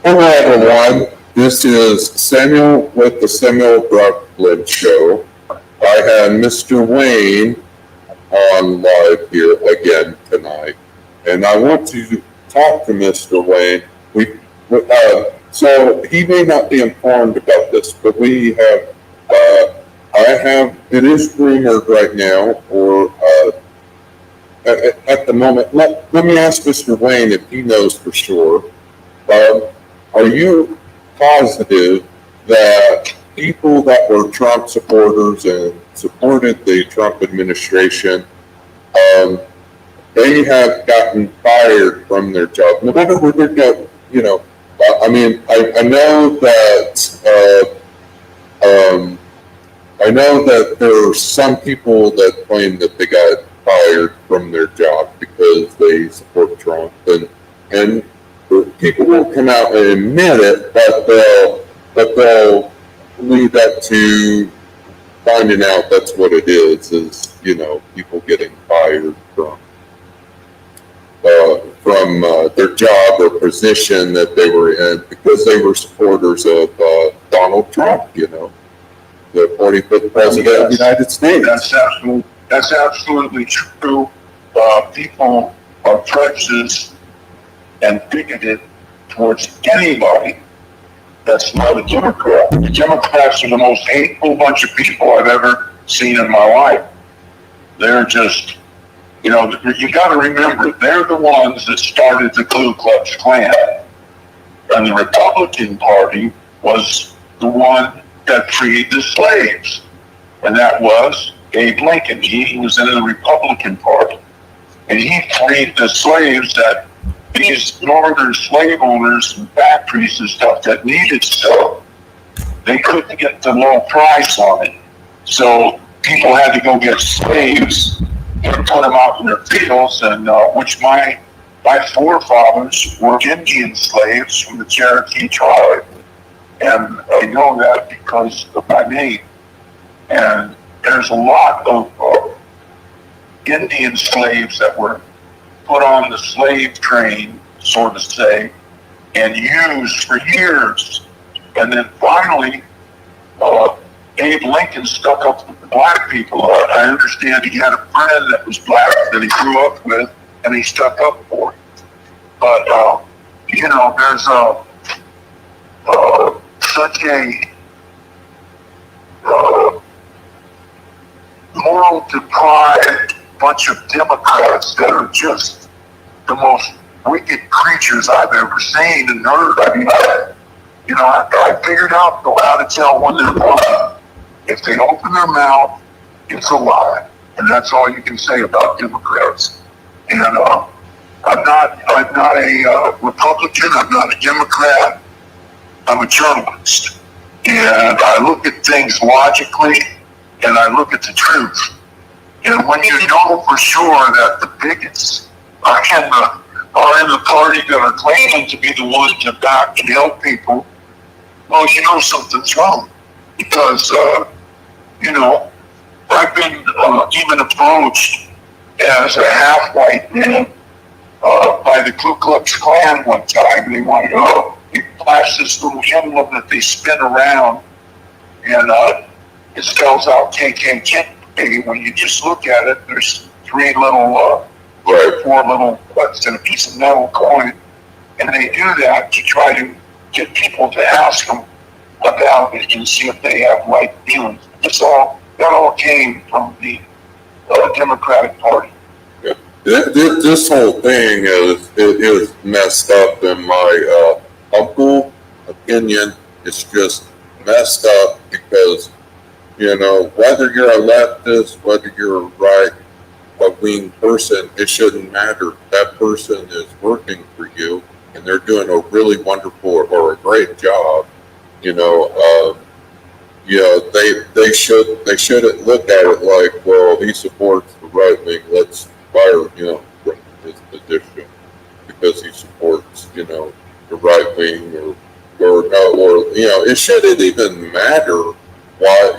Hello, everyone. This is Samuel with the Samuel Brockwood Show. I had Mr. Wayne on live here again tonight, and I want to talk to Mr. Wayne. So he may not be informed about this, but we have, it is rumored right now, or at the moment. Let me ask Mr. Wayne if he knows for sure. Are you positive that people that were Trump supporters and supported the Trump administration, they have gotten fired from their job? No matter where they go, I mean, I know that there are some people that claim that they got fired from their job because they support Trump, and people will come out and admit it, but they'll leave that to finding out that's what it is people getting fired from their job or position that they were in because they were supporters of Donald Trump, the 45th president of the United States. That's absolutely true. People are prejudiced and bigoted towards anybody that's not a Democrat. The Democrats are the most hateful bunch of people I've ever seen in my life. They're just, you got to remember, they're the ones that started the Ku Klux Klan. And the Republican Party was the one that freed the slaves. And that was Abe Lincoln. He was in the Republican Party. And he freed the slaves that these northern slave owners and factories and stuff that needed stuff, they couldn't get the low price on it. So people had to go get slaves and put them out in their fields, and which my forefathers were Indian slaves from the Cherokee tribe. And I know that because of my name. And there's a lot of Indian slaves that were put on the slave train, so to say, and used for years. And then finally, Abe Lincoln stuck up with the black people. I understand he had a friend that was black that he grew up with, and he stuck up for him. But, there's such a moral deprived bunch of Democrats that are just the most wicked creatures I've ever seen and heard. I mean, I figured out how to tell when they're lying. If they open their mouth, it's a lie. And that's all you can say about Democrats. And I'm not a Republican, I'm not a Democrat, I'm a journalist. And I look at things logically, and I look at the truth. And when you know for sure that the bigots are in the party that are claiming to be the ones to back and help people, well, something's wrong. Because, I've been even approached as a half-white man by the Ku Klux Klan one time. They wanted to flash this little emblem that they spin around, and it spells out KKK. When you just look at it, there's four little butts and a piece of metal coin, and they do that to try to get people to ask them about it and see if they have right feelings. That all came from the Democratic Party. Yeah. This whole thing is messed up in my humble opinion. It's just messed up because whether you're a leftist, whether you're a right-wing person, it shouldn't matter. That person is working for you, and they're doing a really wonderful or a great job. They shouldn't look at it like, well, he supports the right wing. it shouldn't even matter why,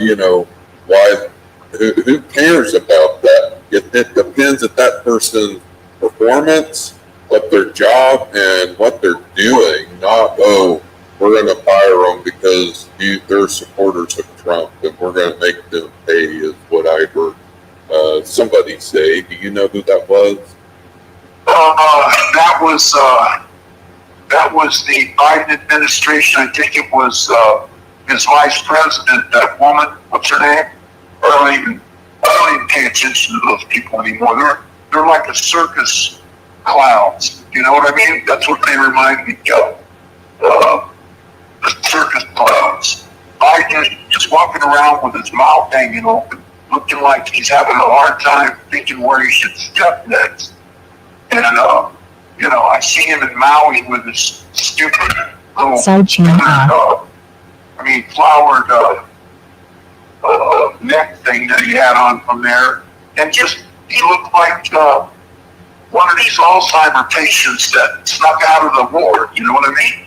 why, who cares about that? It depends on that person's performance, what their job, and what they're doing, not, oh, we're going to fire them because they're supporters of Trump and we're going to make them pay, is what I heard somebody say. Do you know who that was? That was the Biden administration. I think it was his vice president, that woman. What's her name? I don't even pay attention to those people anymore. They're like a circus clowns. You know what I mean? That's what they remind me of. The circus clowns. Biden just walking around with his mouth hanging open, looking like he's having a hard time thinking where he should step next. And I see him in Maui with this stupid little flowered neck thing that he had on from there, and he looked like one of these Alzheimer patients that snuck out of the ward. You know what I mean?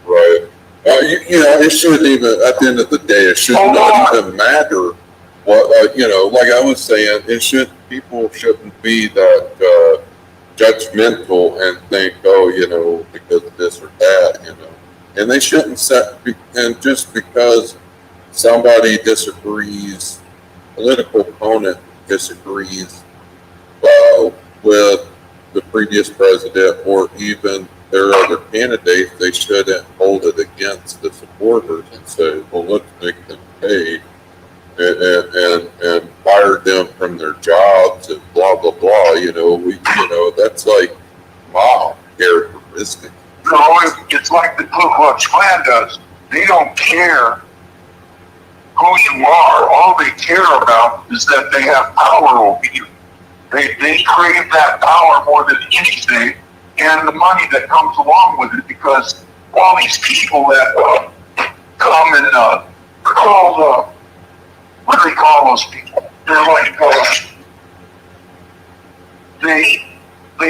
Right. It shouldn't even, at the end of the day, it should not even matter what, like I was saying, people shouldn't be that judgmental and think, oh, because of this or that, and they shouldn't and just because somebody disagrees, political opponent disagrees with the previous president or even their other candidates, they shouldn't hold it against the supporters and say, well, let's make them pay and fire them from their jobs and blah, blah, blah. That's like mob characteristic. No, it's like the Ku Klux Klan does. They don't care who you are. All they care about is that they have power over you. They crave that power more than anything, and the money that comes along with it, because all these people that come and call what do they call those people? They're like they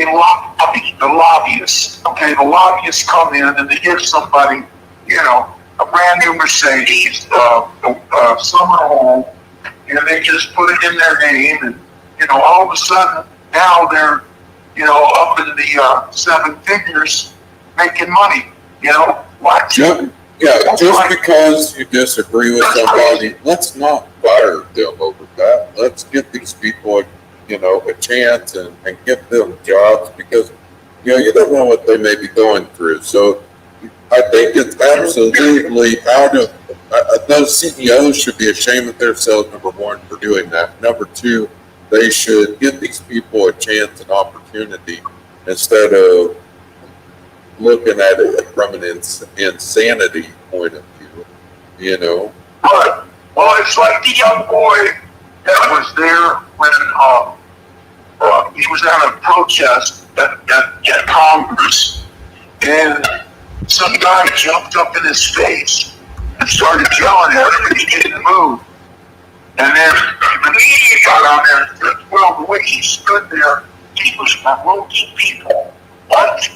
lobby, the lobbyists. Okay, the lobbyists come in and they give somebody, a brand new Mercedes, a summer home, and they just put it in their name, and all of a sudden now they're up in the seven figures making money. What? Yeah, just because you disagree with somebody, let's not fire them over that. Let's give these people, a chance and give them jobs, because, you don't know what they may be going through. So I think it's absolutely out of, those CEOs should be ashamed of themselves, number one, for doing that. Number two, they should give these people a chance and opportunity instead of looking at it from an insanity point of view, Right. Well, it's like the young boy that was there when he was at a protest at Congress, and some guy jumped up in his face and started yelling at him, and he didn't move. And then the media got on there and said, well, the way he stood there, he was provoking people. What?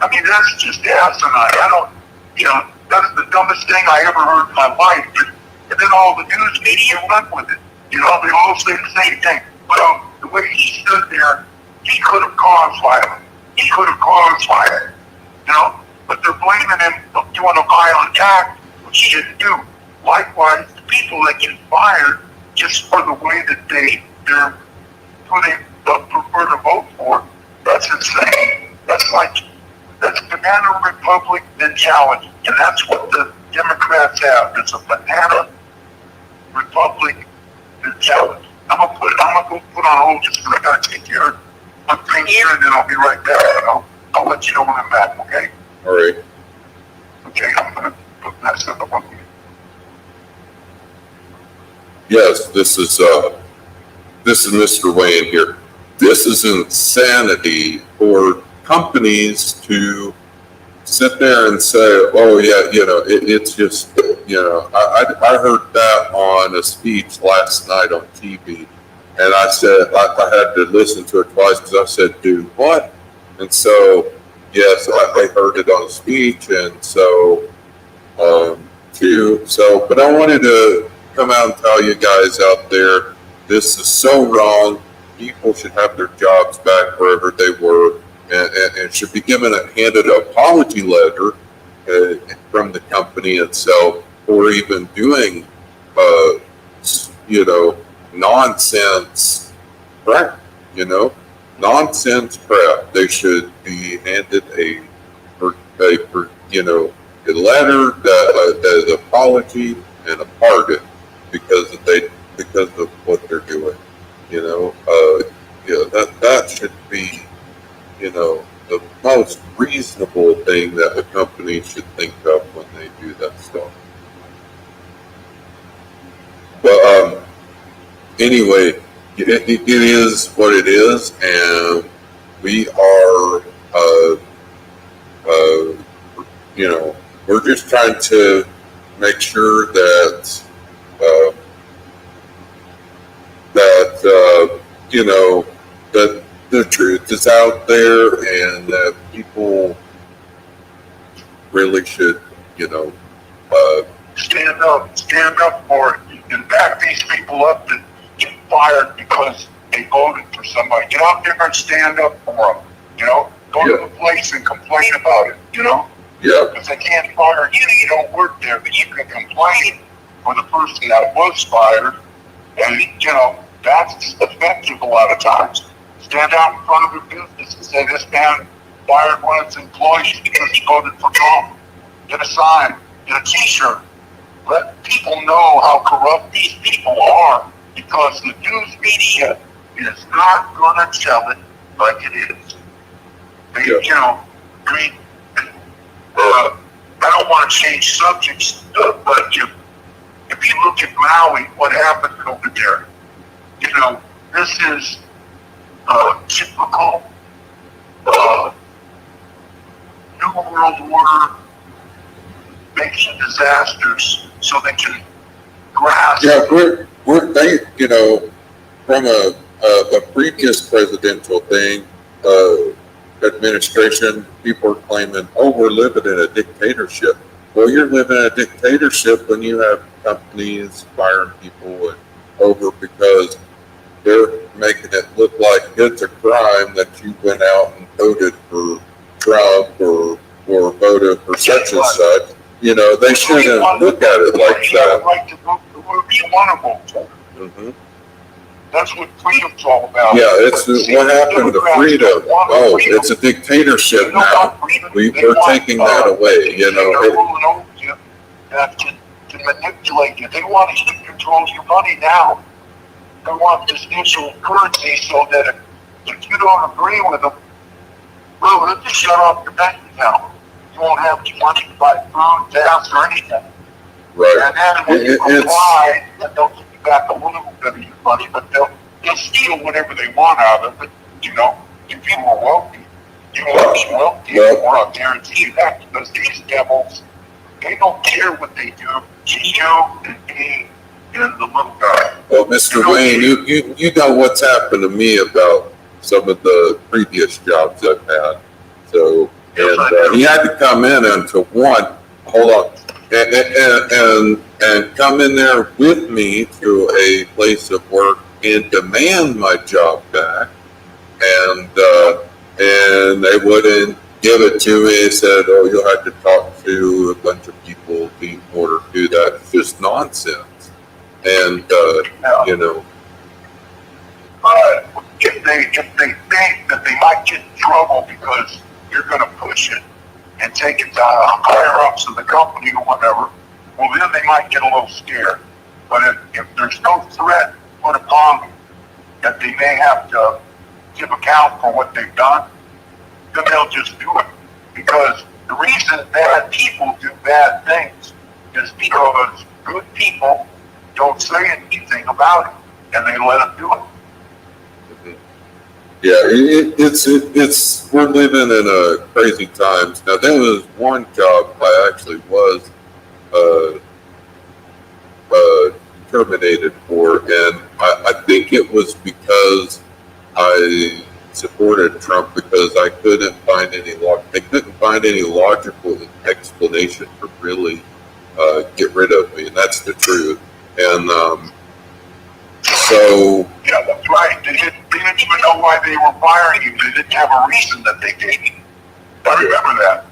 I mean, that's just asinine. That's the dumbest thing I ever heard in my life. And then all the news media went with it. They all say the same thing. Well, the way he stood there, he could have caused violence. But they're blaming him for doing a violent act, which he didn't do. Likewise, the people that get fired just for the way that they're prefer to vote for, that's insane. That's banana republic mentality, and that's what the Democrats have. It's a banana republic mentality. I'm gonna go put on hold just because I gotta take care of one thing here, and then I'll be right back. I'll let you know when I'm back. Okay? All right. Okay, I'm gonna put that stuff up on you. Yes, this is Mr. Wayne here. This is insanity for companies to sit there and say, oh yeah, it's just, I heard that on a speech last night on TV, and I said, I had to listen to it twice because I said, dude, what? And so, yes, I heard it on a speech, and so, too. So, but I wanted to come out and tell you guys out there, this is so wrong. People should have their jobs back wherever they were, and should be handed an apology letter from the company itself for even doing, nonsense crap. Nonsense crap. They should be handed a letter that is apology and a pardon because of what they're doing. That should be, the most reasonable thing that a company should think of when they do that stuff. But anyway, it is what it is, and we are, we're just trying to make sure that that the truth is out there, and that people really should, stand up for it, and back these people up that get fired because they voted for somebody. Get out there and stand up for them. Go to the place and complain about it. Yeah. Because they can't fire you. You don't work there, but you can complain for the person that was fired, and that's effective a lot of times. Stand out in front of a business and say, this man fired one of his employees because he voted for Trump. Get a sign, get a t-shirt. Let people know how corrupt these people are, because the news media is not going to tell it like it is. I don't want to change subjects, but if you look at Maui, what happened over there, this is typical New World Order making disasters so they can grasp. Yeah, from a previous presidential thing, administration, people are claiming, we're living in a dictatorship. Well, you're living in a dictatorship when you have companies firing people over because they're making it look like it's a crime that you went out and voted for Trump or voted for such and such. They shouldn't look at it like that. You have a right to vote for whoever you want to vote for. Mm-hmm. That's what freedom's all about. Yeah, it's what happened to freedom. Oh, it's a dictatorship now. We're taking that away. They're ruling over you to manipulate you. They want to keep control of your money now. They want this digital currency so that if you don't agree with them, well, they'll just shut off your bank account. You won't have any money to buy food, gas, or anything. Right. And then when you comply, then they'll give you back a little bit of your money, but they'll steal whatever they want out of it. If you were wealthy, you were wealthy, or I'll guarantee you that, because these devils, they don't care what they do to you and me and the little guy. Well, Mr. Wayne, you know what's happened to me about some of the previous jobs I've had. So, and he had to come in and come in there with me to a place of work and demand my job back, and they wouldn't give it to me. They said, you'll have to talk to a bunch of people in order to do that. It's just nonsense. And if they think that they might get in trouble because you're going to push it and take it to higher ups of the company or whatever, well, then they might get a little scared. But if there's no threat put upon them that they may have to give account for what they've done, then they'll just do it. Because the reason bad people do bad things is because good people don't say anything about it, and they let them do it. Yeah, it's we're living in crazy times. Now, there was one job I actually was terminated for, and I think it was because I supported Trump, because I couldn't find any they couldn't find any logical explanation for really get rid of me, and that's the truth. And so Yeah, that's right. They didn't even know why they were firing you. They didn't have a reason that they gave you. I remember that.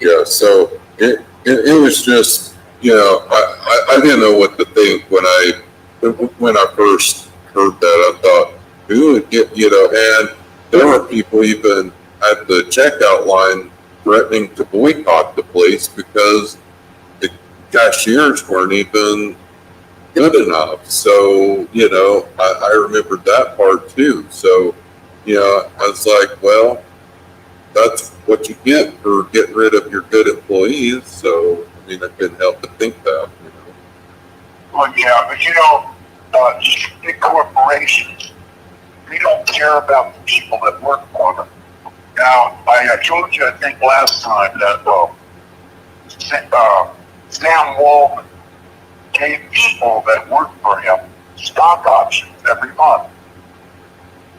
yeah, so it was just, you know, I didn't know what to think when I first heard that. I thought, who would get, you know, and there were people even at the checkout line threatening to boycott the place because the cashiers weren't even good enough. So, you know, I remembered that part too. So, you know, I was like, well, that's what you get for getting rid of your good employees. So, I mean, I couldn't help but think that, you know. Well, yeah, but you know, these big corporations, they don't care about the people that work for them. Now, I told you, I think last time that Sam Walton gave people that work for him stock options every month.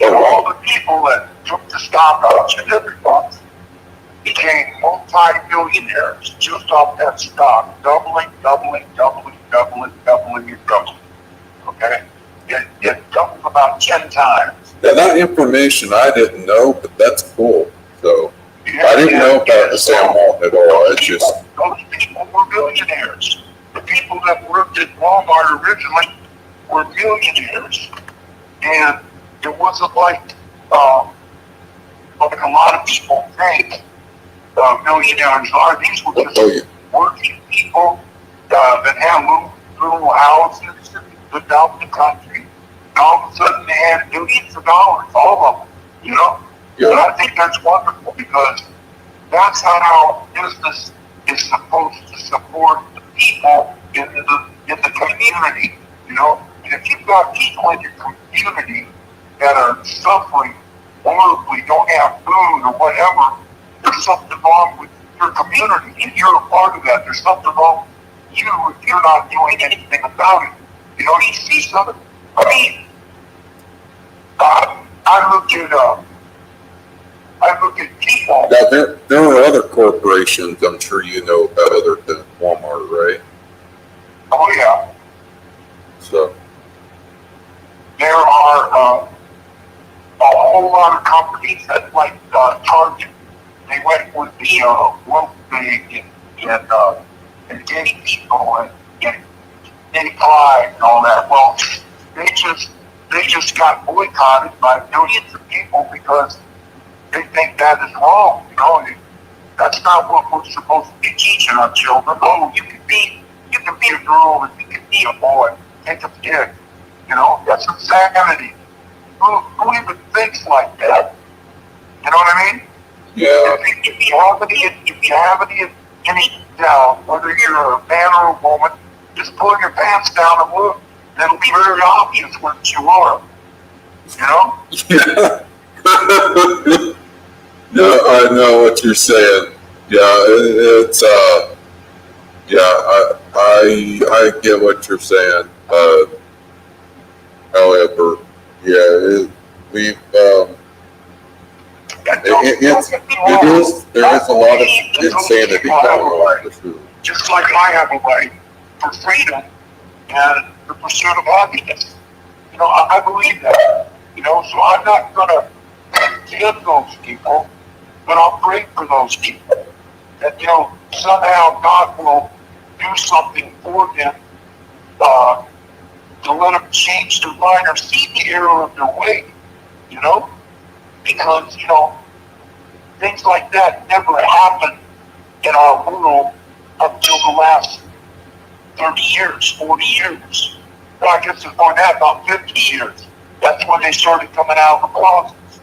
And all the people that took the stock option every month became multi-millionaires just off that stock, doubling. Okay? It doubled about 10 times. Now, that information I didn't know, but that's cool. So, I didn't know about the Sam Walton at all. It's just... Those people were millionaires. The people that worked at Walmart originally were millionaires. And it wasn't like a lot of people think millionaires are. These were just working people that had little houses lived out in the country. And all of a sudden they had millions of dollars, all of them, you know? Yeah. And I think that's wonderful because that's how business is supposed to support the people in the community, you know? And if you've got people in your community that are suffering horribly, don't have food or whatever, there's something wrong with your community, and you're a part of that. There's something wrong with you if you're not doing anything about it. You know, you see something. I mean, I look at people. Now, there are other corporations I'm sure you know about other than Walmart, right? Oh yeah. So There are a whole lot of companies that like Target. They went with the world big and getting people and getting pride and all that. Well, they just got boycotted by millions of people because they think that is wrong. You know, that's not what we're supposed to be teaching our children. Oh, you can be a girl and you can be a boy. Take a kid. You know, that's insanity. Who even thinks like that? You know what I mean? yeah, If you have any doubt whether you're a man or a woman, just pull your pants down and look. And it'll be very obvious what you are. You know? yeah. No, I know what you're saying. Yeah, it's yeah, I get what you're saying. However, yeah, we've there is a lot of insanity going on for sure. Just like I have a right for freedom and the pursuit of happiness. You know, I believe that. You know, so I'm not gonna condemn those people, but I'll pray for those people. That, you know, somehow God will do something for them to let them change their mind or see the error of their way, you know? Because, you know, things like that never happened in our world until the last 30 years, 40 years. Well, I guess it's more than that, about 50 years. That's when they started coming out of the closets.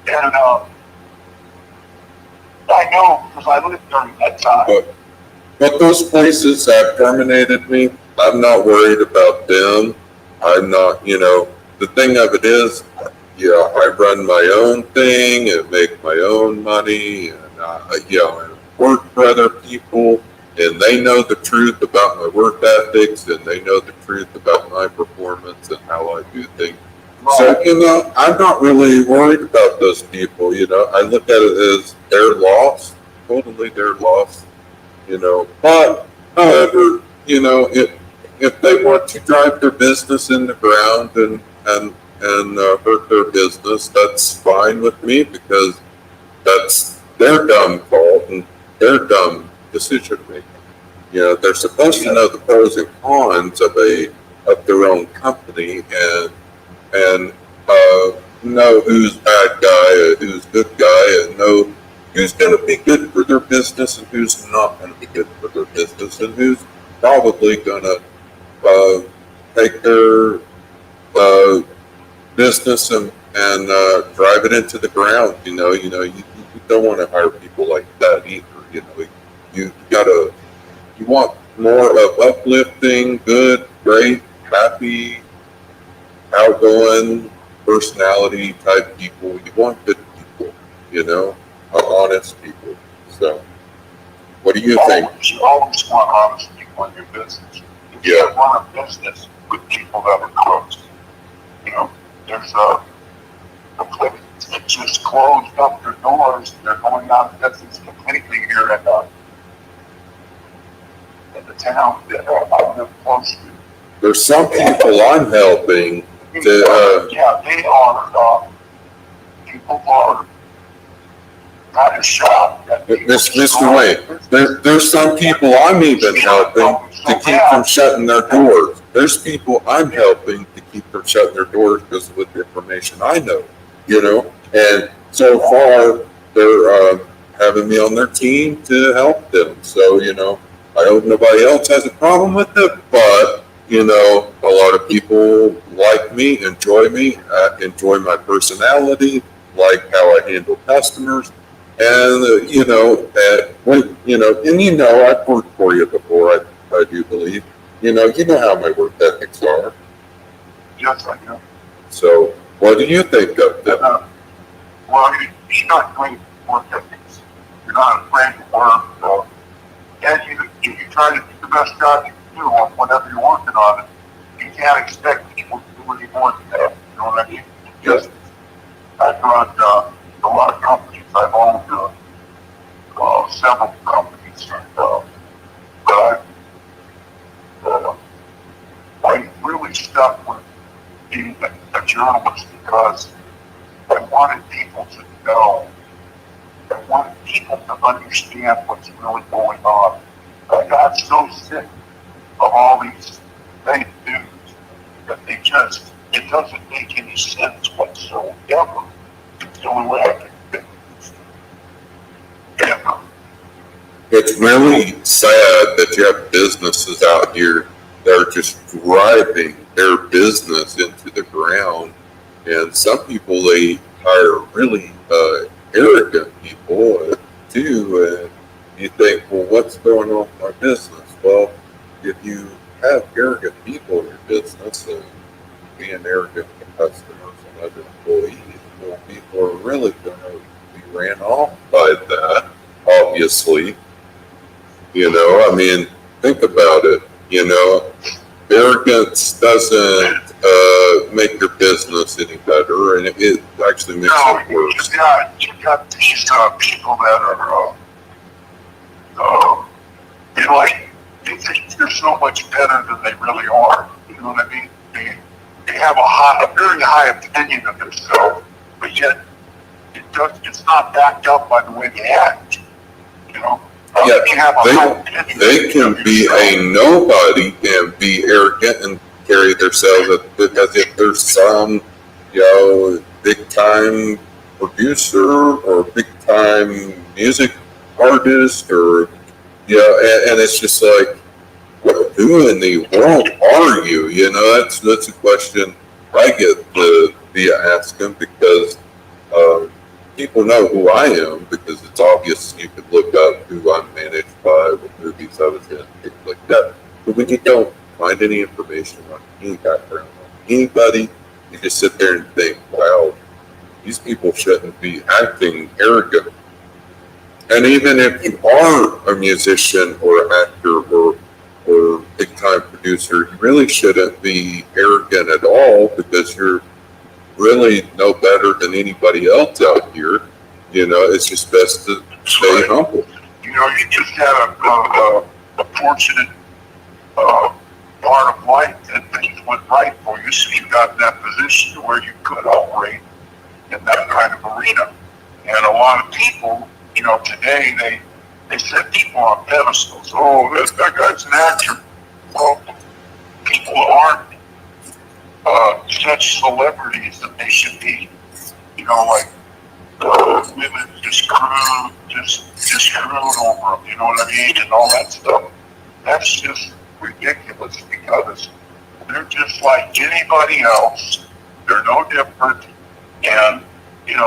And I know because I lived during that time. But those places have terminated me. I'm not worried about them. I'm not, you know, the thing of it is, yeah, I run my own thing and make my own money, and you know, and work for other people, and they know the truth about my work ethics, and they know the truth about my performance and how I do things. Right. So, you know, I'm not really worried about those people. You know, I look at it as their loss, totally their loss. But, however, if they want to drive their business in the ground and hurt their business, that's fine with me because that's their dumb fault and their dumb decision making. They're supposed to know the pros and cons of their own company and know who's bad guy and who's good guy and know who's going to be good for their business and who's not going to be good for their business and who's probably going to take their business and drive it into the ground. You don't want to hire people like that either. You want more of uplifting, good, great, happy, outgoing personality type people. You want good people, honest people. So, what do you think? You always want honest people in your business. You can't run a business with people that are crooks. There's a place that just closed up their doors. They're going out of business completely here in the town that I live close to. There's some people I'm helping to. Yeah, they are. People are kind of shocked. Mr. Wayne, there's some people I'm even helping to keep from shutting their doors. There's people I'm helping to keep from shutting their doors because of the information I know, and so far they're having me on their team to help them. So, I hope nobody else has a problem with it, but, a lot of people like me, enjoy enjoy my personality, like how I handle customers. And, I've worked for you before, I do believe. You know how my work ethics are. Yes, I know. So, what do you think of them? Well, you're not great work ethics. You're not afraid to work. And you try to do the best job you can do on whatever you're working on. You can't expect people to do any more than that. You know what I mean? Yes. I've run a lot of companies. I've owned several companies. But I really stuck with being a journalist because I wanted people to know. I wanted people to understand what's really going on. I got so sick of all these fake news that it doesn't make any sense whatsoever. It's the only way I can think of it. It's really sad that you have businesses out here that are just driving their business into the ground. And some people, they hire really arrogant people too. And you think, well, what's going on with my business? Well, if you have arrogant people in your business and being arrogant to customers and other employees, well, people are really going to be ran off by that, obviously. Think about it. Arrogance doesn't make your business any better, and it actually makes it worse. You got these people that are, they think they're so much better than they really are. You know what I mean? They have a very high opinion of themselves, but yet it's not backed up by the way they act. Yeah, they can be a nobody and be arrogant and carry themselves as if there's some, big time producer or big time music artist or, and it's just like, who in the world are you? That's a question I get to be asking because, people know who I am because it's obvious. You could look up who I'm managed by, what movies I was in, things like that. But when you don't find any information on any background on anybody, you just sit there and think, wow, these people shouldn't be acting arrogant. And even if you are a musician or an actor or big time producer, you really shouldn't be arrogant at all because you're really no better than anybody else out here. It's just best to stay humble. You just had a fortunate part of life that things went right for you, so you got in that position to where you could operate in that kind of arena. And a lot of people, today they set people on pedestals. Oh, that guy's an actor. Well, people aren't such celebrities that they should be. Like women just screwed over them. You know what I mean? And all that stuff. That's just ridiculous because they're just like anybody else. They're no different. And,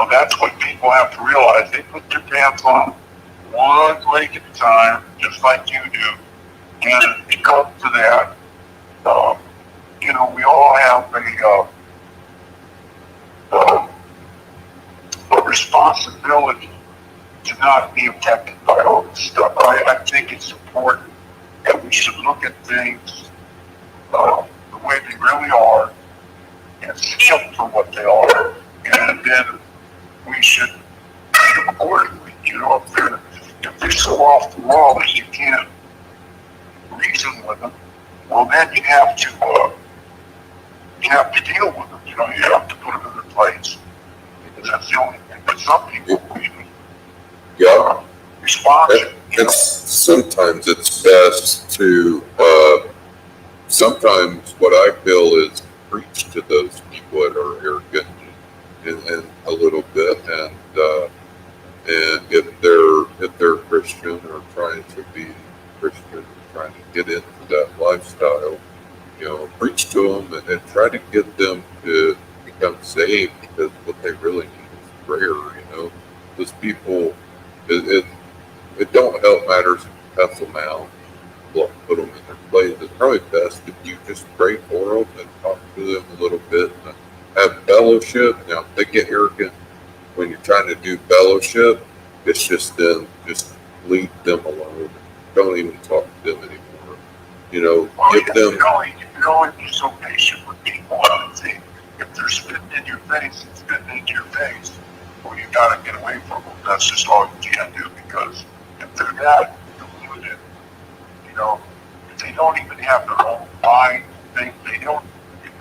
that's what people have to realize. They put their pants on one leg at a time, just like you do. And it comes to that. We all have a responsibility to not be affected by all this stuff. I think it's important that we should look at things the way they really are and see them for what they are, and then we should treat them accordingly. If they're so off the wall that you can't reason with them, well, then you have to deal with them. You have to put them in their place. Because that's the only thing. But some people respond to. Sometimes it's best to. Sometimes what I feel is preach to those people that are arrogant and a little bit, and if they're Christian or trying to be Christian, trying to get into that lifestyle, preach to them and try to get them to become saved, because what they really need is prayer. Those people, it don't help matters if you cuss them out, put them in their place. It's probably best if you just pray for them and talk to them a little bit and have fellowship. Now, if they get arrogant when you're trying to do fellowship, it's just then just leave them alone. Don't even talk to them anymore. Give them. You can only be so patient with people. I would say if they're spitting in your face, it's spitting into your face. Well, you gotta get away from them. That's just all you can do, because if they're that deluded, if they don't even have their own mind, they don't.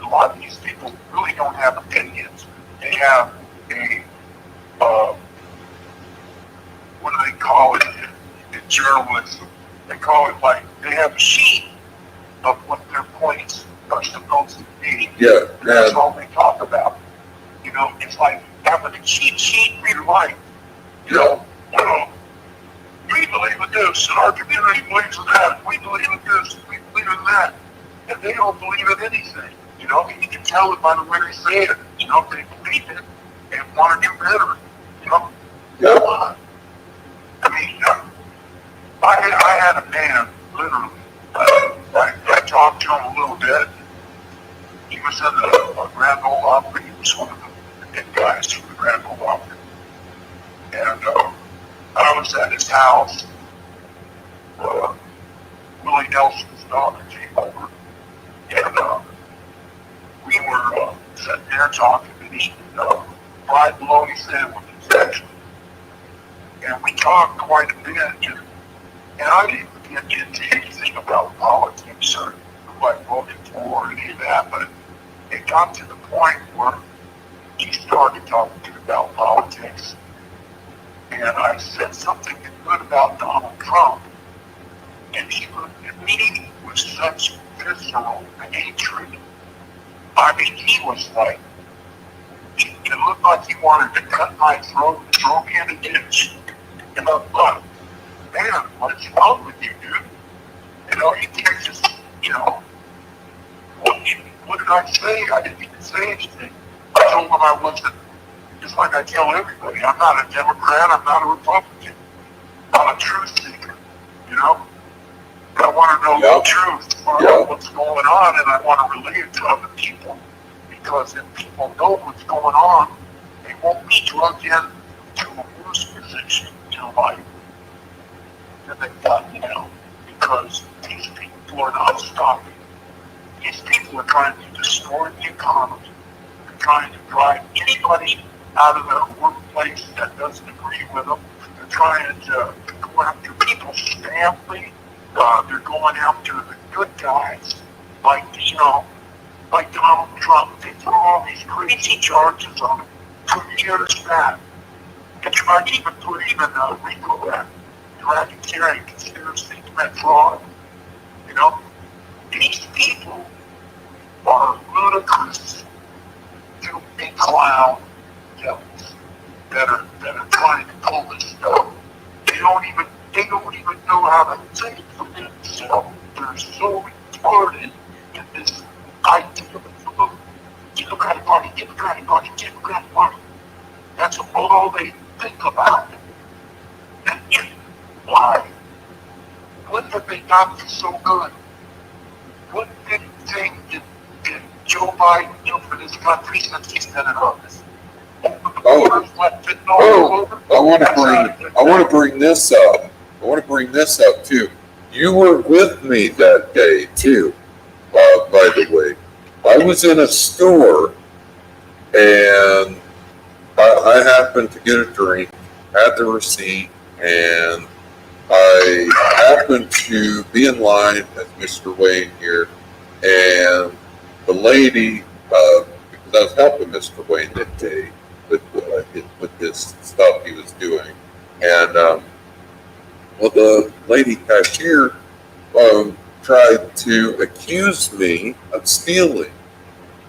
A lot of these people really don't have opinions. They have what do they call it in journalism? They call it like they have a sheet of what their points are supposed to be. Yeah, that's all they talk about. It's like having a cheat sheet for your life. We believe in this, and our community believes in that. We believe in this, we believe in that, and they don't believe in anything. You can tell it by the way they say it. They believe it and want to do better. Yeah. I had a man, literally. I talked to him a little bit. He was in the Grand Ole Opry. He was one of the big guys from the Grand Ole Opry. And I was at his house. Willie Nelson's daughter came over. And we were sitting there talking and eating fried bologna sandwiches, actually. And we talked quite a bit. And I didn't get into anything about politics or who I voted for or any of that, but it got to the point where he started talking to me about politics. And I said something good about Donald Trump, and he looked at me with such visceral hatred. He was like, it looked like he wanted to cut my throat and throw me in a ditch. And I thought, man, what's wrong with you, dude? You can't just, what did I say? I didn't even say anything. I told him I wasn't, just like I tell everybody, I'm not a Democrat, I'm not a Republican. I'm a truth seeker, I want to know the truth about what's going on, and I want to relay it to other people. Because if people know what's going on, they won't be drugged into a worse position in life than they've gotten now. Because these people are not stopping. These people are trying to destroy the economy. They're trying to drive anybody out of their workplace that doesn't agree with them. They're trying to go after people's family. They're going after the good guys, like, like Donald Trump. They throw all these crazy charges on him 2 years back. They tried to even put him in the RICO Act, racketeering, conspiracy, commit fraud. These people are ludicrous, filthy clown devils that are trying to pull this stuff. They don't even know how to think for themselves. They're so retarded in this idea of Democratic Party, Democratic Party, Democratic Party. That's all they think about. And why? What have they done so good? What big thing did Joe Biden do for this country since he's been in office? I want to bring this up. I want to bring this up too. You were with me that day too. By the way, I was in a store and I happened to get a drink, had the receipt, and I happened to be in line as Mr. Wayne here, and the lady, because I was helping Mr. Wayne that day with this stuff he was doing, and well, the lady cashier tried to accuse me of stealing.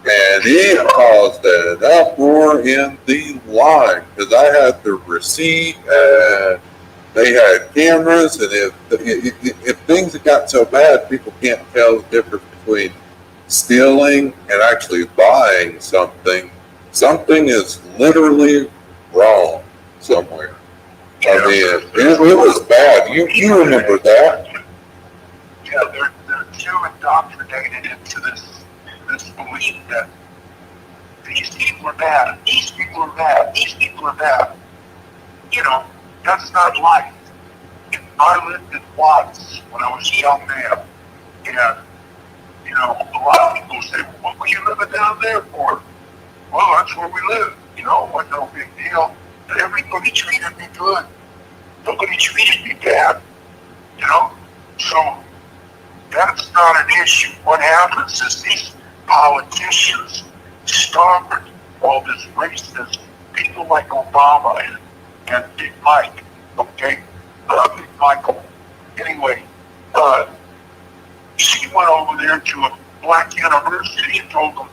And it caused an uproar in the line because I had the receipt and they had cameras. And if things had got so bad, people can't tell the difference between stealing and actually buying something. Something is literally wrong somewhere. I mean, it was bad. You remember that? Yeah, they're too indoctrinated into this belief that these people are bad, these people are bad, these people are bad. That's not life. I lived in Watts when I was a young man, and a lot of people say, well, what were you living down there for? Well, that's where we live. It wasn't no big deal. But everybody treated me good. Nobody treated me bad. So that's not an issue. What happens is these politicians start all this racist, people like Obama and Big Mike, okay? Big Michael. Anyway, she went over there to a black university and told them,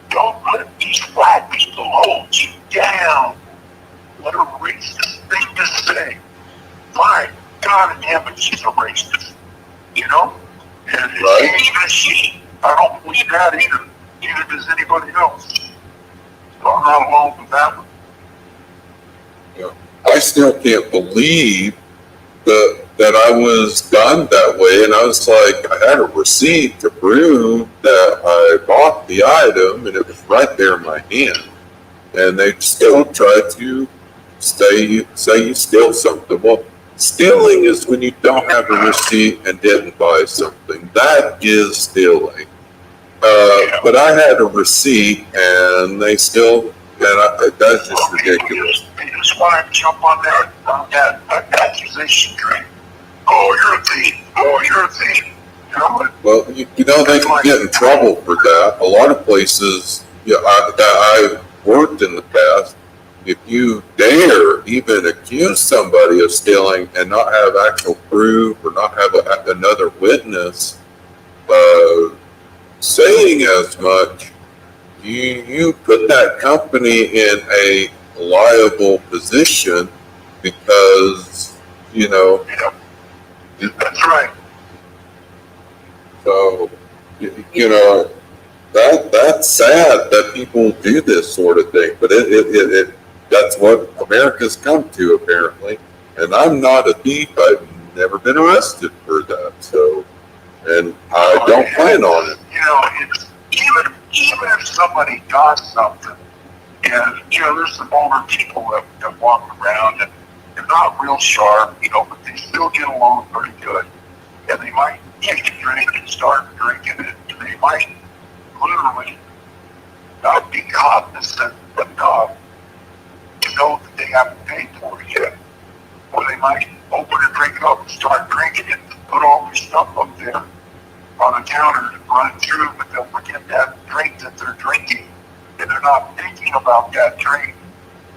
don't let these black people hold you down. What a racist thing to say. My God in heaven, she's a racist. And even she, I don't believe that either. Neither does anybody else. So I'm not alone with that one. Yeah. I still can't believe that I was done that way, and I was like, I had a receipt to prove that I bought the item, and it was right there in my hand. And they still try to say you steal something. Well, stealing is when you don't have a receipt and didn't buy something. That is stealing. But I had a receipt, and they still, that's just ridiculous. They just want to jump on that accusation train. Oh, you're a thief. Oh, you're a thief. Well, they can get in trouble for that. A lot of places that I've worked in the past, if you dare even accuse somebody of stealing and not have actual proof or not have another witness saying as much, you put that company in a liable position because, Yeah, that's right. So, that's sad that people do this sort of thing, but it that's what America's come to apparently. And I'm not a thief. I've never been arrested for that. So, and I don't plan on it. It's even if somebody does something, and there's some older people that walk around and they're not real sharp, but they still get along pretty good. And they might take a drink and start drinking it. And they might literally not be cognizant enough to know that they haven't paid for it yet. When might open a drink up and start drinking it, put all this stuff up there on the counter and run it through, but they'll forget that drink that they're drinking, and they're not thinking about that drink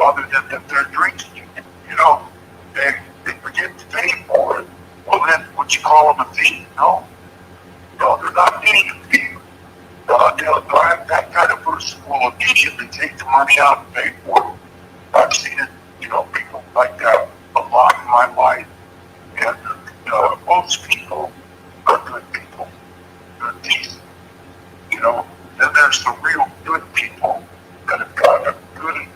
other than that they're drinking it. You know, they forget to pay for it. Well, then what you call them a thief? No, they're not being a thief. That kind of person will immediately take the money out and pay for it. I've seen it, you know, people like that a lot in my life. And most people are good people. They're decent. You know, then there's the real good people that have got a good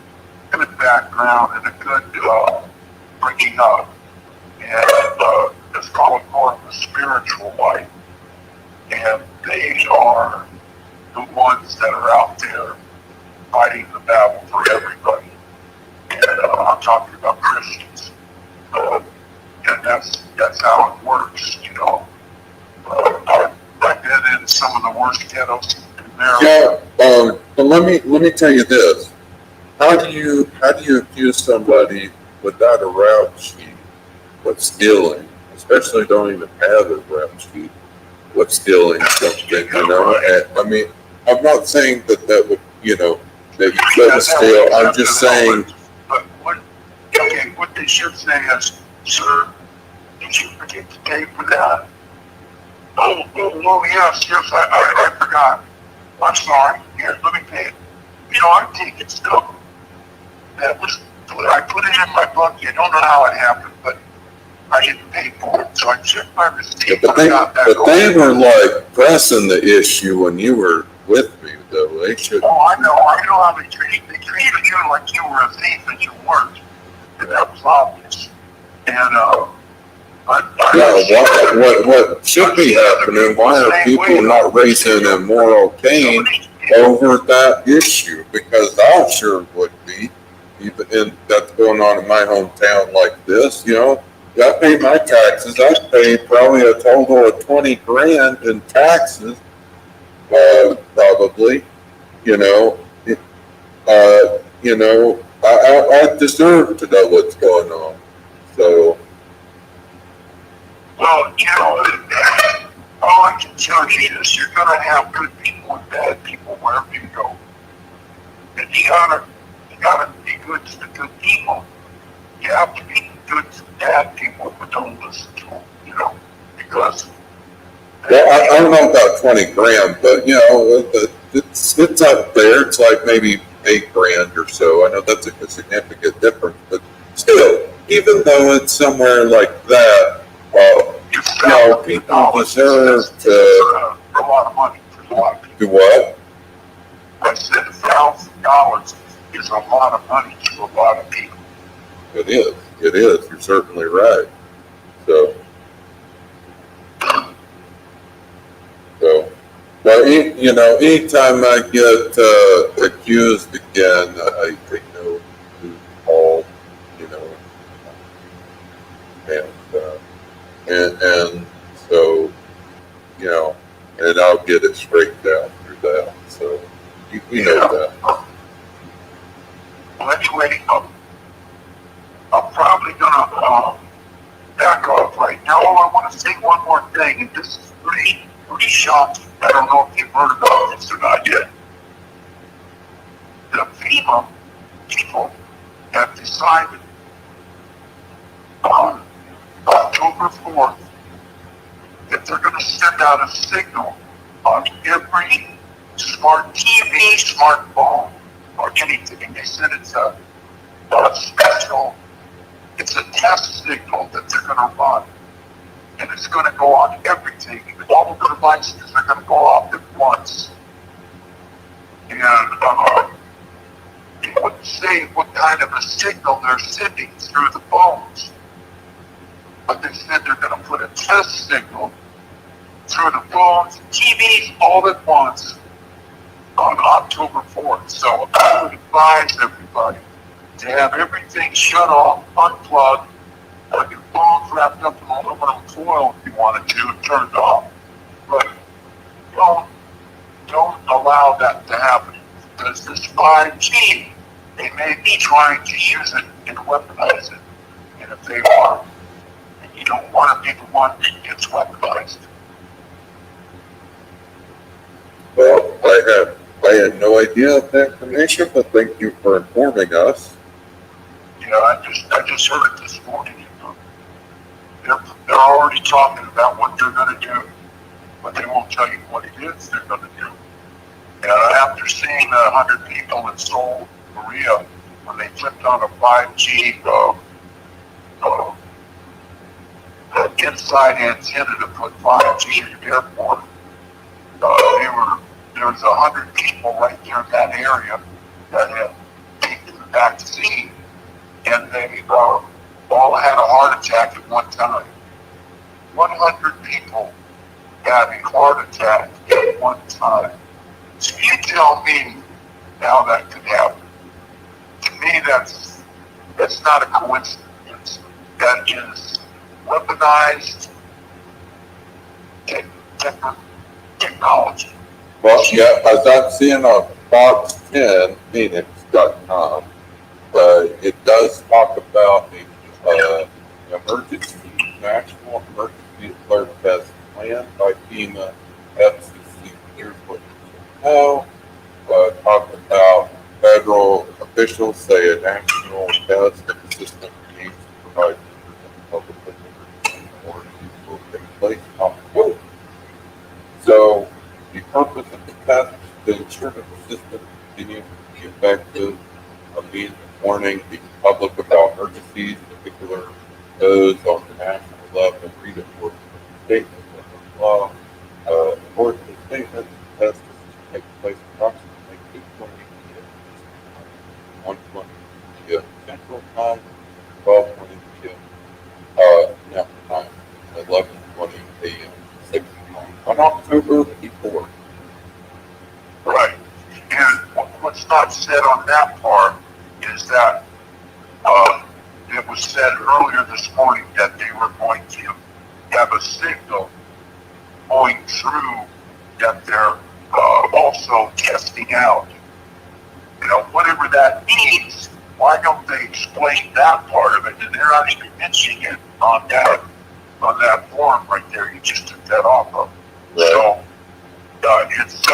background and a good bringing up. And it's called more of a spiritual life. And they are the ones that are out there fighting the battle for everybody. And I'm talking about Christians. And that's how it works, you know. I've been in some of the worst ghettos in America. Yeah, but let me tell you this. How do you accuse somebody without a route sheet with stealing, especially don't even have a route sheet with stealing something, you know? And, I mean, I'm not saying that would, you know, that you couldn't steal. I'm just saying. But what they should say is, sir, did you forget to pay for that? Oh, yes, I forgot. I'm sorry. Here, let me pay it. You know, I'm taking stuff that I put it in my bucket. I don't know how it happened, but I didn't pay for it. So I checked my receipt. Yeah, but they were like pressing the issue when you were with me, though. They should. Oh, I know how they treated you like you were a thief and you weren't. And that was obvious. And what should be happening? Why are people not raising a moral cane over that issue? Because I sure would be. And that's going on in my hometown like this, you know. I pay my taxes. I pay probably a total of 20 grand in taxes, probably. You know, I deserve to know what's going on. So. Well, you know, all I can tell you is you're going to have good people and bad people wherever you go. And you gotta be good to the good people. You have to be good to the bad people, but don't listen to them, you know, because. Well, I don't know about 20 grand, but you know, it's up there. It's like maybe 8 grand or so. I know that's a significant difference, but still, even though it's somewhere like that, you know, people deserve to. A lot of money for a lot of people. Do what? I said $1,000 is a lot of money to a lot of people. It is. You're certainly right. So, well, you know, anytime I get accused again, I know who called, you know, and so, you know, and I'll get it straightened out through that. So, you know that. Well, anyway, I'm probably gonna back off right now. I want to say one more thing, and this is pretty shocking. I don't know if you've heard about this or not yet. The FEMA people have decided on October 4th that they're going to send out a signal on every smart TV, smartphone, or anything. And they said it's a special, it's a test signal that they're going to run. And it's going to go on everything. All the devices are going to go off at once. And it wouldn't say what kind of a signal they're sending through the phones. But they said they're going to put a test signal through the phones, TVs, all at once on October 4th. So I would advise everybody to have everything shut off, unplugged, your phone's wrapped up in aluminum foil if you wanted to, and turned off. But don't allow that to happen. Because this 5G, they may be trying to use it and weaponize it. And if they are, You don't want to be the one that gets weaponized. Well, I had no idea of that information, but thank you for informing us. You know, I just heard it this morning. They're already talking about what they're going to do, but they won't tell you what it is they're going to do. And after seeing 100 people in Seoul, Korea, when they flipped on a 5G inside antenna to put 5G in the airport, there was 100 people right there in that area that had taken the vaccine, and they all had a heart attack at one time. 100 people having heart attack at one time. So you tell me how that could happen. To me, that's not a coincidence. That is weaponized technology. Well, yeah, as I'm seeing on Fox 10, Phoenix.com, it does talk about a emergency, national emergency alert test planned by FEMA, FCC. Here's what you know. Talk about federal officials say a national test system needs to provide public emergency warnings will take place on the road. So the purpose of the test is to ensure that the system continues to be effective, a means of warning the public about emergencies, particular those on the national level, reinforcement statements of the law. According to the statement, the test is to take place approximately 2:20 p.m. 1:20 p.m. Central Time, 12:20 p.m. Mountain Time, and 11:20 a.m. Pacific Time on October 4th. Right. And what's not said on that part is that it was said earlier this morning that they were going to have a signal going through that they're also testing out. You know, whatever that means, why don't they explain that part of it? And they're not even mentioning it on that form right there. You just took that off of. Right. So it's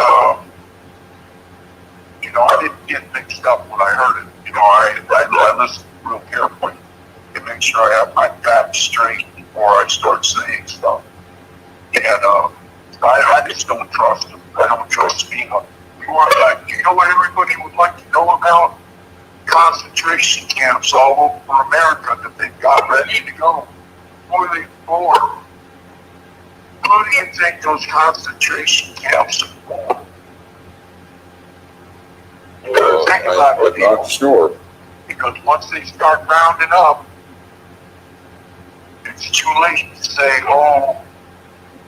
you know, I didn't get mixed up when I heard it. You know, I listened real carefully to make sure I have my facts straight before I start saying stuff. And I just don't trust them. I don't trust FEMA. You know what everybody would like to know about? Concentration camps all over America that they've got ready to go. Who are they for? Who do you think those concentration camps are for? I'm not sure. Because once they start rounding up, it's too late to say, oh,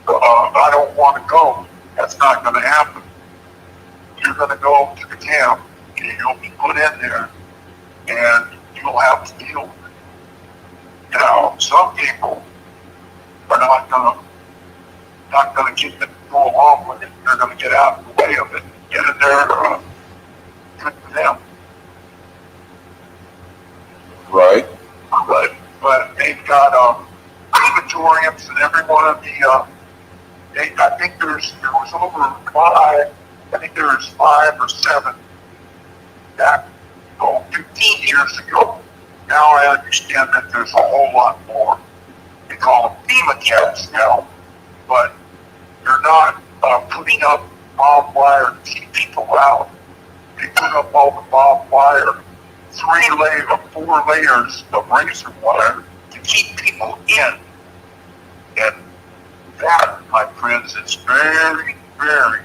I don't want to go. That's not going to happen. You're going to go to the camp, and you'll be put in there, and you'll have to deal with it. Now, some people are not going to go along with it. They're going to get out of the way of it, get in there, good for them. Right. But they've got crematoriums in every one of the. I think there was over 5. I think there was 5 or 7 back 15 years ago. Now I understand that there's a whole lot more. They call them FEMA camps now, but they're not putting up barbed wire to keep people out. They put up all the barbed wire, 4 layers of razor wire to keep people in. And that, my friends, is very, very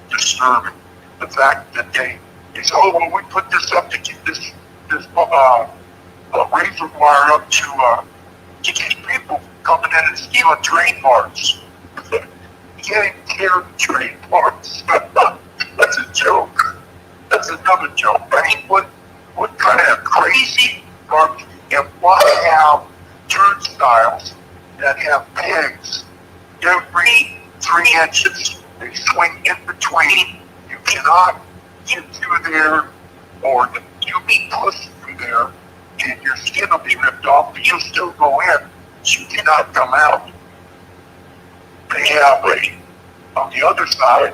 disturbing. The fact that they say, oh, well, we put this up to keep this razor wire up to keep people coming in and stealing train parts. You can't even carry train parts. That's a joke. That's another joke. I mean, what kind of crazy garbage? And why have turnstiles that have pegs every 3 inches? They swing in between. You cannot get through there, or you'll be pushed through there, and your skin will be ripped off, but you'll still go in. You cannot not come out. They have on the other side,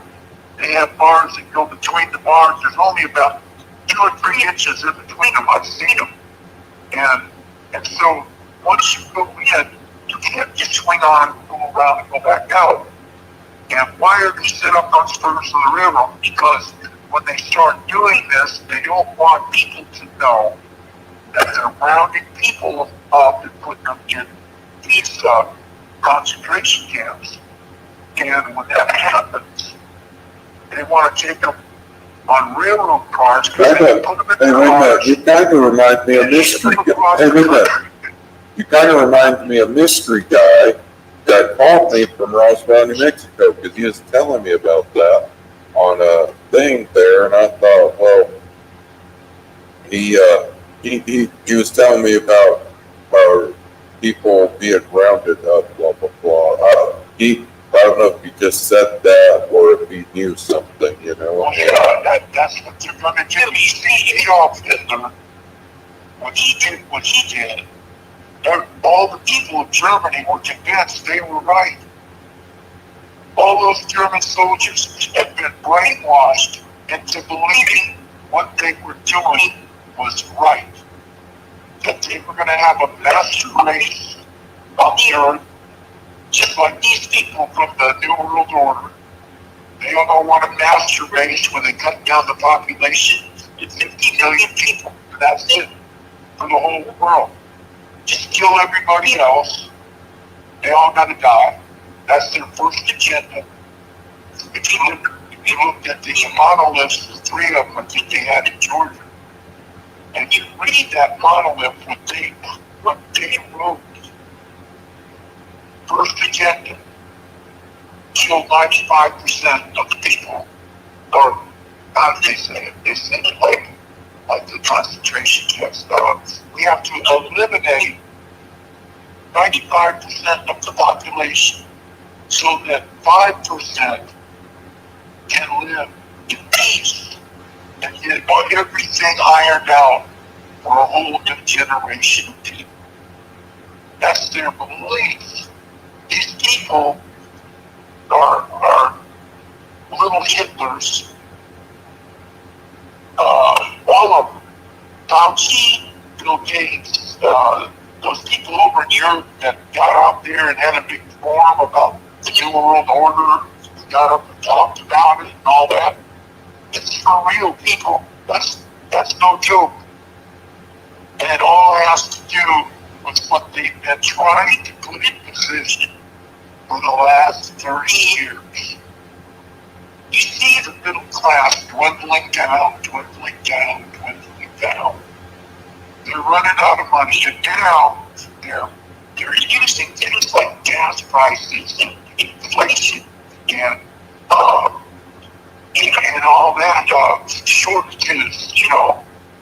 they have bars that go between the bars. There's only about 2 or 3 inches in between them. I've seen them. And so once you go in, you can't just swing on, go around, and go back out. And why are they set up on spurs of the river? Because when they start doing this, they don't want people to know that they're rounding people up and putting them in these concentration camps. And when that happens, they want to take them on railroad cars because they put them in the cars. You kind of remind me of Mystery Guy. Hey, wait a minute. You kind of remind me of Mystery Guy that called me from Roswell, New Mexico, because he was telling me about that on a thing there, and I thought, well, he was telling me about people being rounded up, blah blah blah. I don't know if he just said that or if he knew something, you know. Well, yeah, that's what they're going to do. You see, Adolf Hitler, when he did, all the people of Germany were convinced they were right. All those German soldiers had been brainwashed into believing what they were doing was right. That they were going to have a master race on the earth, just like these people from the New World Order. They all want a master race where they cut down the population to 50 million people. That's it for the whole world. Just kill everybody else. They all got to die. That's their first agenda. If you looked at the monoliths, the 3 of them I think they had in Georgia, and you read that monolith, what they wrote, first agenda, kill 95% of the people, or how do they say it? They say it like the concentration camps. We have to eliminate 95% of the population so that 5% can live in peace and get everything ironed out for a whole new generation of people. That's their belief. These people are little Hitlers. All of them. Fauci, Bill Gates, those people over in Europe that got out there and had a big forum about the New World Order, got up and talked about it and all that. It's for real, people. That's no joke. And it all has to do with what they've been trying to put in position for the last 30 years. You see the middle class dwindling down, dwindling down, dwindling down. They're running out of money, and now they're using things like gas prices and inflation and all that shortages,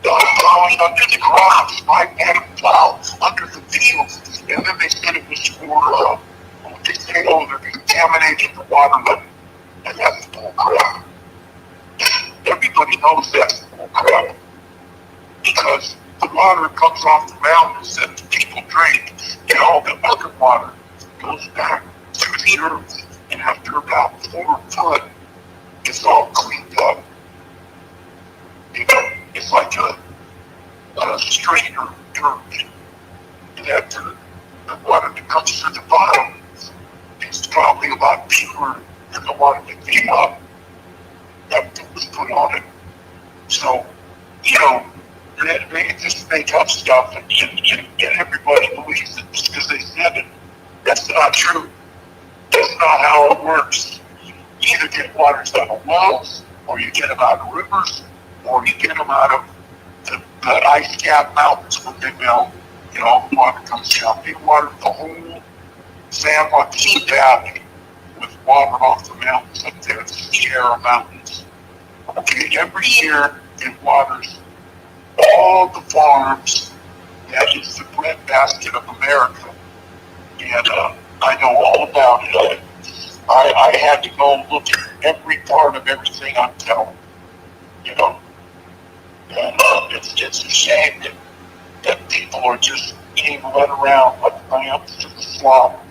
plowing under the crops, right? Had to plow under the fields, and then they said it was for they say, they're contaminating the water level, and that's bull crap. Everybody knows that's bull crap because the water comes off the mountains that the people drink, and all the other water goes back to the earth, and after about 4 foot, it's all cleaned up. It's like a strainer of dirt. And after the water that comes to the bottom, it's probably a lot purer than the water that came up that was put on it. So, they just make up stuff and everybody believes it just because they said it. That's not true. That's not how it works. You either get waters out of wells, or you get them out of rivers, or you get them out of the ice cap mountains when they melt. The water comes down. They water the whole San Joaquin Valley with water off the mountains up there, the Sierra Mountains. Okay, every year it waters all the farms. That is the breadbasket of America. And I know all about it. I had to go look at every part of everything I'm telling. And it's a shame that people are just being led around like lambs to the flop.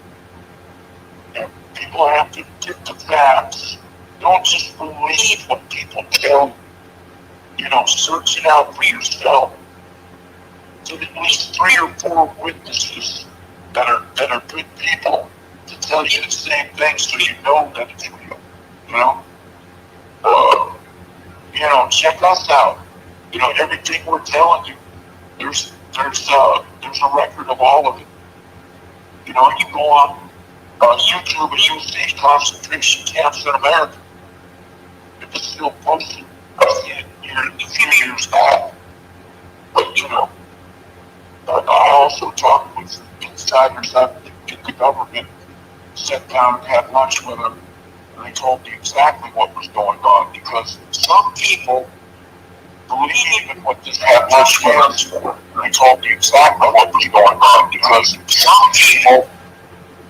And people have to get the facts. Don't just believe what people tell you. You know, search it out for yourself. Get at least 3 or 4 witnesses that are good people to tell you the same thing, so you know that it's real. You know, check us out. You know, everything we're telling you, there's a record of all of it. You know, you go on YouTube and you'll see concentration camps in America. If it's still posted, I see it here a few years back. But you know, I also talked with insiders in the government, sat down and had lunch with them, and they told me exactly what was going on, because some people believe in what this had lunch with us, and they told me exactly what was going on, because some people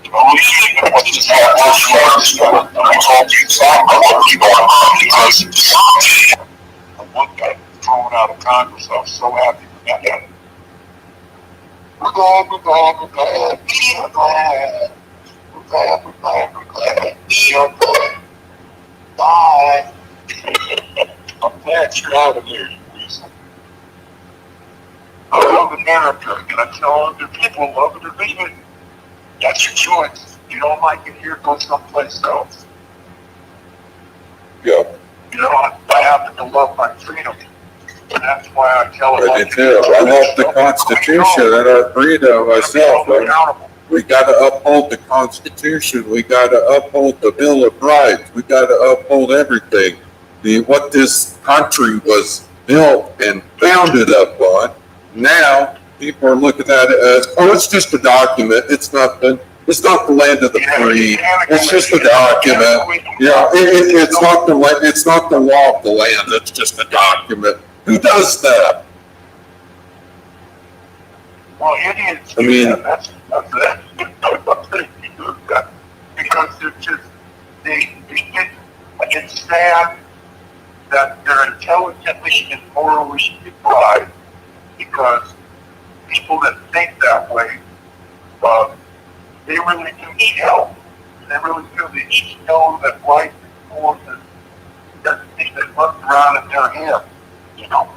believe in what this had lunch with us, and they told me exactly what was going on, because some people, and one guy thrown out of Congress, I was so happy with that. We're glad, we are glad. Bye. I'm glad you're out of here, you weasel. I love America, and I tell other people, love it or leave it. That's your choice. You don't like it here, go someplace else. Yeah. You know, I happen to love my freedom. And that's why I tell it. I do. I love the Constitution and our freedom myself. We got to uphold the Constitution. We got to uphold the Bill of Rights. We got to uphold everything. What this country was built and founded upon. Now people are looking at it as, oh, it's just a document. It's nothing. It's not the land of the free. It's just a document. Yeah, it's not the land. It's not the law of the land. It's just a document. Who does that? Well, idiots. I mean, that's because they're just they get. It's sad that they're intelligently and morally deprived, because people that think that way, they really do need help. They really do. They need to know that life is more than everything that runs around in their head. You know.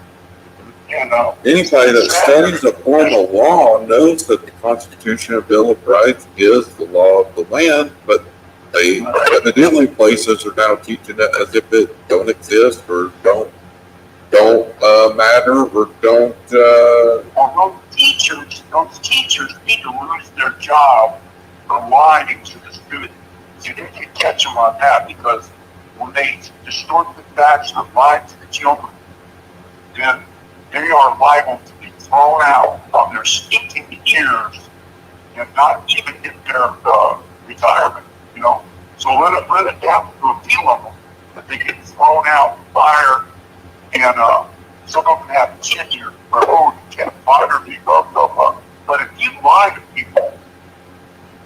And, anybody that studies a form of law knows that the Constitution and Bill of Rights is the law of the land, but they evidently places are now teaching it as if it don't exist or don't matter or don't. Well, those teachers need to lose their job for lying to the students. You need to catch them on that, because when they distort the facts or lie to the children, then they are liable to be thrown out on their stinking ears and not even get their retirement, you know. So let it happen to a few of them, that they get thrown out, fired, and some of them have tenure, or you can't fire me, blah, blah, blah. But if you lie to people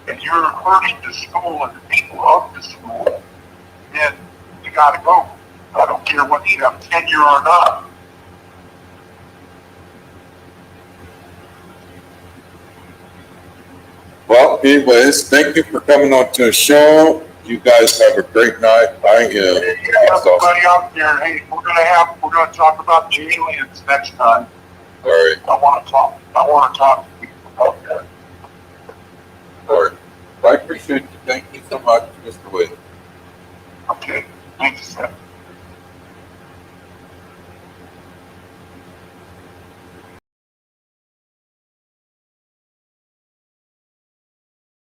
and you're hurting the school and the people of the school, then you gotta go. I don't care whether you have tenure or not. Well, anyways, thank you for coming on to the show. You guys have a great night. I am. Everybody out there, hey, we're gonna talk about the aliens next time. All right. I want to talk to people about that. All right. I appreciate you. Thank you so much, Mr. Wayne. Okay, thanks, Seth.